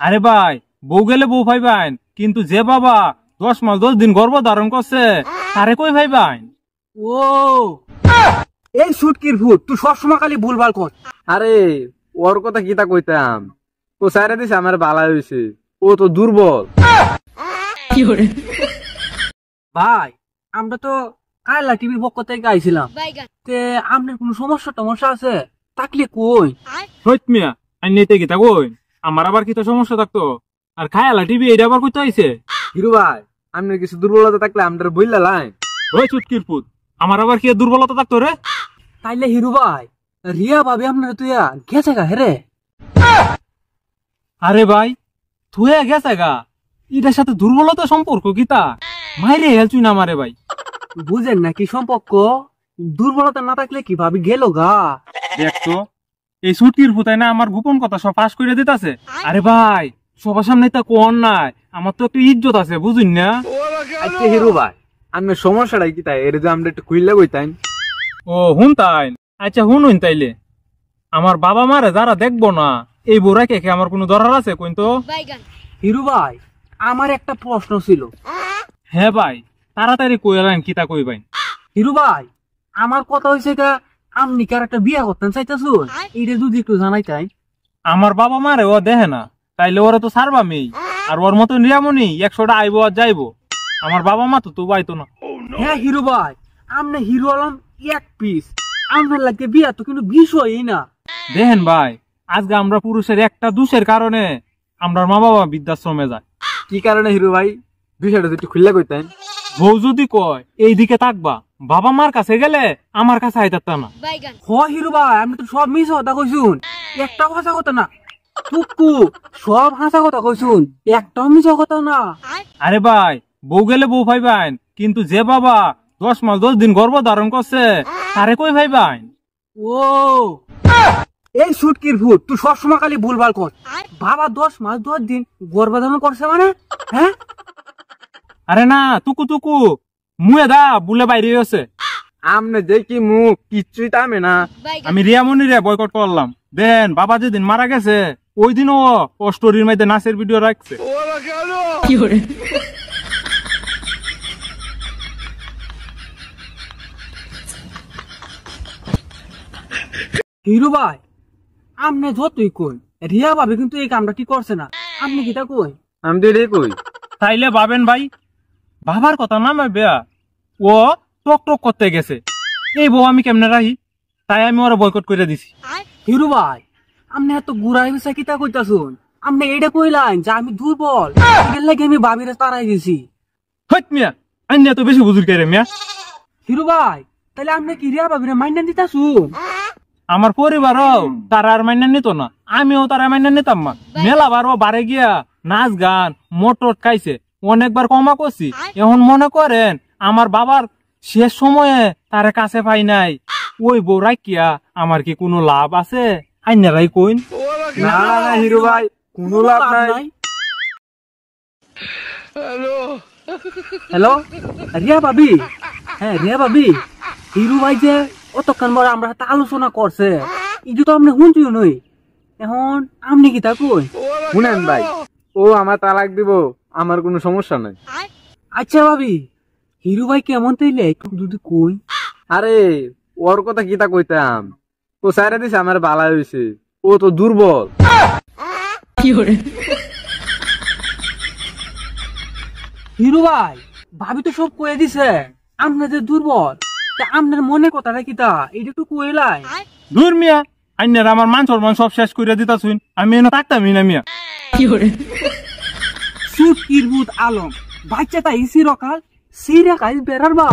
আরে ভাই, বউ গেলে বউ ভাইবাইন, কিন্তু যে বাবা 10 মাস 10 দিন গর্ভ ধারণ করছে তারে কই ভাইবাইন? ও এই সুটকির ভূত তুই সবসময় খালি ভুলভাল কর। আরে ওর কথা কিতা কইতাম, ও সাইরা দিছে আমার বালা হইছে, ও তো দুর্বল। ভাই আমরা তো কায়লা টিভির পক্ষ থেকে আইছিলাম, তে আপনার কোনো সমস্যা টমস্যা আছে থাকলে কই। হইত মিয়া, আই নেতে গিতা কই আমার আবার কি তো সমস্যা থাকতো? আর খায়ালা টিভি এটা আবার কইতে আইছে? হিরু ভাই, আপনার কিছু দুর্বলতা থাকলে আমরা বইলা লাইন। ওই চুটকির পুত, আমার আবার কি দুর্বলতা থাকতো রে? তাইলে হিরু ভাই রিয়া ভাবি আপনার তুই গেছে গা হেরে? আরে ভাই তুই গেছে গা, এটার সাথে দুর্বলতা সম্পর্ক কিতা? মাইরে হেলছুই না মারে ভাই। বুঝেন না কি সম্পর্ক? দুর্বলতা না থাকলে কি ভাবি গেল গা? দেখতো এই সুটকির পুতাই না আমার গোপন কথা সব ফাঁস করে দিতেছে। আরে ভাই সবার সামনে তা কোন নাই, আমার তো একটু ইজ্জত আছে বুঝুন না? আচ্ছা হিরু ভাই, আপনার সমস্যাটাই কি তাই এর যে আমরা একটু খুইলা কইতাম। ও হুন তাই, আচ্ছা হুন তাইলে আমার বাবা মারে যারা দেখবো না এই বোরা কে আমার কোনো দরকার আছে কইন তো? হিরু ভাই আমার একটা প্রশ্ন ছিল। হ্যাঁ ভাই তাড়াতাড়ি কইলেন কিতা কইবাই। হিরু ভাই আমার কথা হইছে গা, আপনি কার একটা বিয়া করতেন চাইতেছুন, এটা যদি একটু জানাইতাই। আমার বাবা মারে ও দেখে না, তাইলে ওরা তো সারবা মেয়ে, আর ওর মতো নিরামনি 100টা আইবো আর যাইবো। আমার বাবা মা তো বাইতো না। হ্যাঁ হিরু ভাই, আপনি হিরো আলম এক পিস, আপনার লাগে বিয়া তো কিন্তু বিষয়ই না। দেখেন ভাই, আজকে আমরা পুরুষের একটা দোষের কারণে আমরা মা বাবা বৃদ্ধাশ্রমে যায়। কি কারণে হিরু ভাই, বিষয়টা একটু খুইলা কইতাম। বউ যদি কয় এই দিকে তাকবা, বাবা মার কাছে গেলে আমার কাছে আইতাত না। হ হিরু ভাই, আপনি তো সব মিস কথা কইছুন, একটাও হাসা কথা না। টুকু সব হাসা কথা কইছুন, একটাও মিস কথা না। আরে ভাই বউ গেলে বউ ভাইবাইন, কিন্তু যে বাবা 10 মাস 10 দিন গর্ভ ধারণ করছে তারে কই ভাইবাইন? ও এই সুটকির ভূত তুই সবসময় খালি ভুলভাল কর। বাবা 10 মাস 10 দিন গর্ভধারণ করছে মানে? হ্যাঁ আরে না তুকু তুকু মুয়ে দা বুলে বাইরে আছে। আমনে দেখি মুখ কিচ্ছুই তামে না। আমি রিয়ামনি রে বয়কট করলাম। দেন বাবা যেদিন মারা গেছে ওই দিনও ও স্টোরির মধ্যে নাচের ভিডিও রাখছে। হিরু ভাই আপনি যতই কই, রিয়া ভাবে কিন্তু এই কামটা ঠিক করছে না। আপনি কিটা কই? আমি তো এটাই কই। তাইলে ভাবেন ভাই, বাবার কথা না বেয়া, ও টক টক করতে গেছে, এই বউ আমি কেমনে রাহি? তাই আমি ওরা বয়কট করে দিছি। হিরু ভাই আপনি এত গুড়াই বিষয় কিতা কইতাছুন? আপনি এইটা কইলেন যে আমি দুর্বল, এর লাগে আমি ভাবিরে তাড়াই দিছি। হইত মিয়া, আইন তো বেশি বুঝুর কে রে মিয়া। হিরু ভাই তাহলে আপনি কি রিয়া ভাবিরে মাইনা দিতাছুন? আমার পরিবারও তারা আর মাইনা নিত না, আমিও তারা মাইনা নিতাম না। মেলাবার ও বারে গিয়া নাচ গান মোটর খাইছে, অনেকবার ক্ষমা করছি। এখন মনে করেন আমার বাবার শেষ সময়ে তার কাছে পাই নাই, ওই বউ রাখিয়া আমার কি কোনো লাভ আছে? আইনারাই কইন। না না হিরু ভাই, কোনো লাভ নাই। হ্যালো রিয়া ভাবি, হ্যাঁ রিয়া ভাবি, হিরু ভাই যে অতক্ষণ পরে আমরা একটা আলোচনা করছে, এটা তো আপনি শুনছিও নই। এখন আপনি কি তা কই? শুনেন ভাই, ও আমার তালাক দিব, আমার কোনো সমস্যা নাই। আচ্ছা ভাবি হিরু ভাই কেমন তাইলে একটু যদি কই। আরে ওর কথা কিতা কইতাম, ও সাইরা দিছে আমার বালা হইছে, ও তো দুর্বল। হিরু ভাই ভাবি তো সব কয়ে দিছে আপনাদের দুর্বল, তা আপনার মনে কথাটা কিতা এটা একটু কইলাই। দূর মিয়া, আইনারা আমার মান সম্মান সব শেষ করে দিতাছুন, আমি এনে থাকতামই না মিয়া। সুট ইরবুত আলম বাচ্চা তাই চিরকাল সিরাকাল বেড়ার বা